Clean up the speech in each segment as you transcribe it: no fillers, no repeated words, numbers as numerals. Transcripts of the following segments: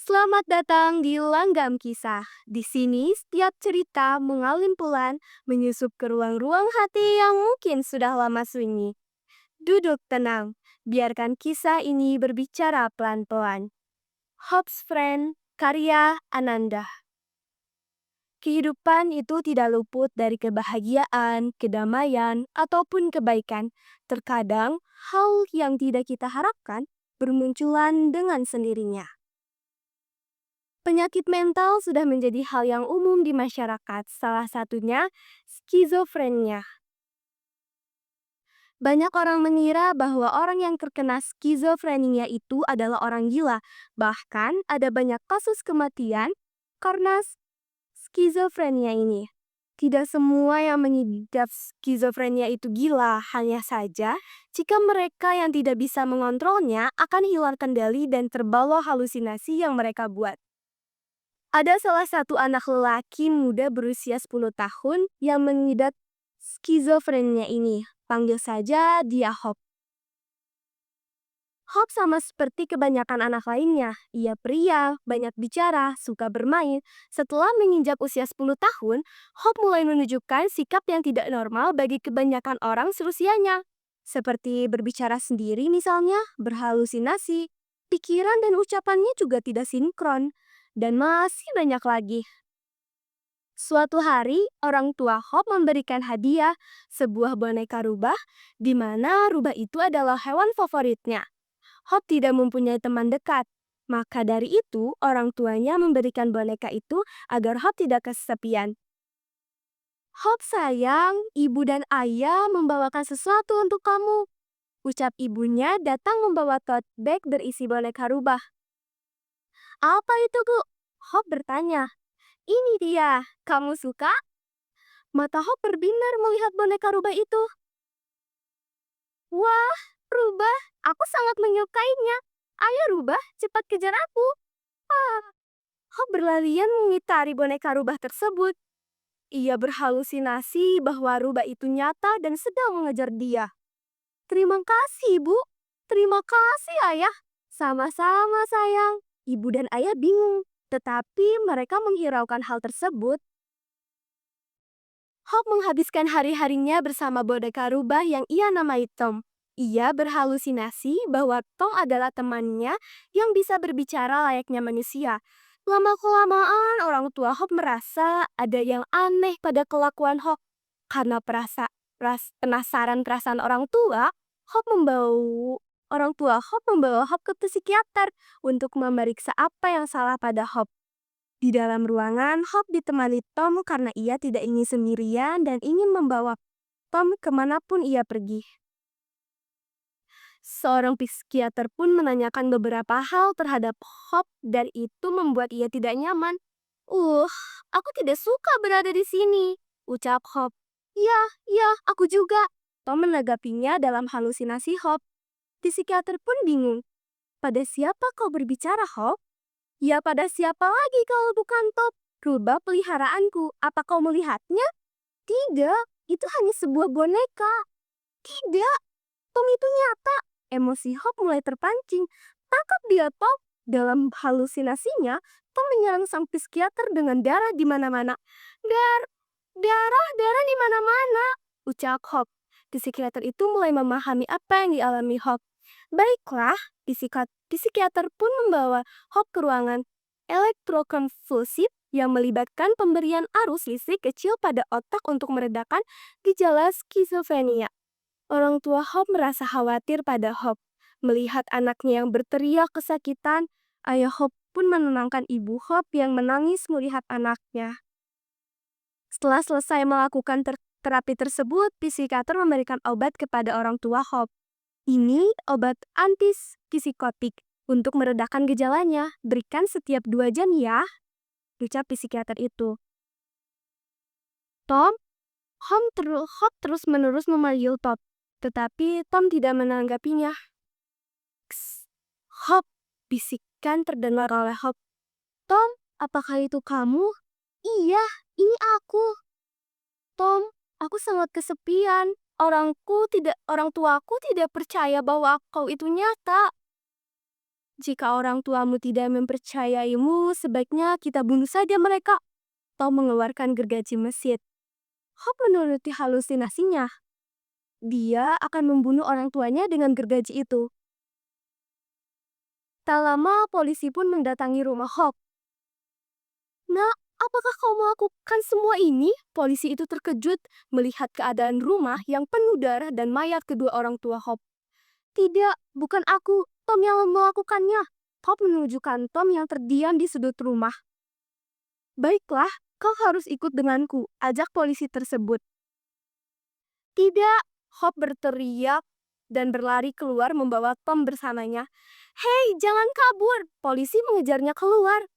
Selamat datang di Langgam Kisah. Di sini, setiap cerita mengalun pelan, menyusup ke ruang-ruang hati yang mungkin sudah lama sunyi. Duduk tenang, biarkan kisah ini berbicara pelan-pelan. Hope's Friend, karya Ananda. Kehidupan itu tidak luput dari kebahagiaan, kedamaian, ataupun kebaikan. Terkadang, hal yang tidak kita harapkan bermunculan dengan sendirinya. Penyakit mental sudah menjadi hal yang umum di masyarakat, salah satunya skizofrenia. Banyak orang mengira bahwa orang yang terkena skizofrenia itu adalah orang gila. Bahkan ada banyak kasus kematian karena skizofrenia ini. Tidak semua yang mengidap skizofrenia itu gila, hanya saja jika mereka yang tidak bisa mengontrolnya akan hilang kendali dan terbawa halusinasi yang mereka buat. Ada salah satu anak lelaki muda berusia 10 tahun yang mengidap skizofrenia ini. Panggil saja dia Hop. Hop sama seperti kebanyakan anak lainnya. Ia pria, banyak bicara, suka bermain. Setelah menginjak usia 10 tahun, Hop mulai menunjukkan sikap yang tidak normal bagi kebanyakan orang seusianya. Seperti berbicara sendiri misalnya, berhalusinasi, pikiran dan ucapannya juga tidak sinkron. Dan masih banyak lagi. Suatu hari, orang tua Hop memberikan hadiah, sebuah boneka rubah, di mana rubah itu adalah hewan favoritnya. Hop tidak mempunyai teman dekat. Maka dari itu, orang tuanya memberikan boneka itu agar Hop tidak kesepian. Hop sayang, ibu dan ayah membawakan sesuatu untuk kamu. Ucap ibunya datang membawa tote bag berisi boneka rubah. Apa itu, Bu? Hop bertanya. Ini dia, kamu suka? Mata Hop berbinar melihat boneka rubah itu. Wah, rubah, aku sangat menyukainya. Ayo rubah, cepat kejar aku. Ah, Hop berlarian mengitari boneka rubah tersebut. Ia berhalusinasi bahwa rubah itu nyata dan sedang mengejar dia. Terima kasih, Bu. Terima kasih, Ayah. Sama-sama, sayang. Ibu dan ayah bingung, tetapi mereka menghiraukan hal tersebut. Hop menghabiskan hari-harinya bersama boneka rubah yang ia namai Tom. Ia berhalusinasi bahwa Tom adalah temannya yang bisa berbicara layaknya manusia. Lama-kelamaan orang tua Hop merasa ada yang aneh pada kelakuan Hop. Karena penasaran perasaan orang tua, orang tua Hop membawa Hop ke psikiater untuk memeriksa apa yang salah pada Hop. Di dalam ruangan, Hop ditemani Tom karena ia tidak ingin sendirian dan ingin membawa Tom kemanapun ia pergi. Seorang psikiater pun menanyakan beberapa hal terhadap Hop dan itu membuat ia tidak nyaman. Uh, aku tidak suka berada di sini, ucap Hop. Ya, aku juga. Tom menanggapinya dalam halusinasi Hop. Psikiater pun bingung. Pada siapa kau berbicara, Hop? Ya pada siapa lagi kalau bukan Top? Rubah peliharaanku. Apa kau melihatnya? Tidak, itu hanya sebuah boneka. Tidak, Tom itu nyata. Emosi Hop mulai terpancing. Tangkap dia, Tom. Dalam halusinasinya, Tom menyerang sang psikiater dengan darah di mana-mana. Dar, darah di mana-mana, ucap Hop. Psikiater itu mulai memahami apa yang dialami Hop. Baiklah, psikiater pun membawa Hop ke ruangan elektrokonvulsif yang melibatkan pemberian arus listrik kecil pada otak untuk meredakan gejala skizofrenia. Orang tua Hop merasa khawatir pada Hop. Melihat anaknya yang berteriak kesakitan, ayah Hop pun menenangkan ibu Hop yang menangis melihat anaknya. Setelah selesai melakukan terapi tersebut, psikiater memberikan obat kepada orang tua Hop. Ini obat antipsikotik untuk meredakan gejalanya. Berikan setiap 2 jam ya, ucap psikiater itu. Tom, Hop terus-menerus memanggil Tom, tetapi Tom tidak menanggapinya. Ks, Hop, bisikan terdengar oleh Hop. Tom, apakah itu kamu? Iya, ini aku. Tom, aku sangat kesepian. Orang tuaku tidak percaya bahwa kau itu nyata. Jika orang tuamu tidak mempercayaimu, sebaiknya kita bunuh saja mereka. Tom mengeluarkan gergaji mesin. Hop menuruti halusinasinya. Dia akan membunuh orang tuanya dengan gergaji itu. Tak lama, polisi pun mendatangi rumah Hop. Nak, apakah kau melakukan semua ini? Polisi itu terkejut melihat keadaan rumah yang penuh darah dan mayat kedua orang tua Hop. Tidak, bukan aku. Tom yang melakukannya. Hop menunjukkan Tom yang terdiam di sudut rumah. Baiklah, kau harus ikut denganku, ajak polisi tersebut. Tidak, Hop berteriak dan berlari keluar membawa Tom bersamanya. Hei, jangan kabur! Polisi mengejarnya keluar.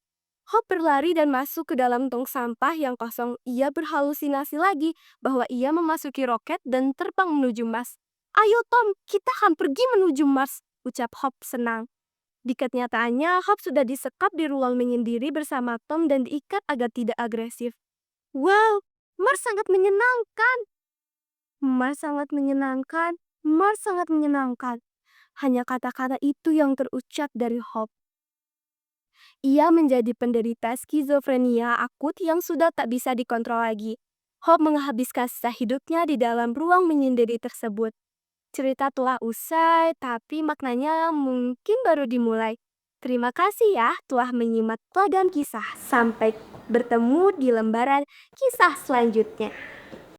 Hop berlari dan masuk ke dalam tong sampah yang kosong. Ia berhalusinasi lagi bahwa ia memasuki roket dan terbang menuju Mars. Ayo Tom, kita akan pergi menuju Mars, ucap Hop senang. Di kenyataannya, Hop sudah disekap di ruang menyendiri bersama Tom dan diikat agar tidak agresif. Wow, Mars sangat menyenangkan. Mars sangat menyenangkan. Mars sangat menyenangkan. Hanya kata-kata itu yang terucap dari Hop. Ia menjadi penderita skizofrenia akut yang sudah tak bisa dikontrol lagi. Hop menghabiskan sisa hidupnya di dalam ruang menyendiri tersebut. Cerita telah usai, tapi maknanya mungkin baru dimulai. Terima kasih ya telah menyimak Pelagam Kisah. Sampai bertemu di lembaran kisah selanjutnya.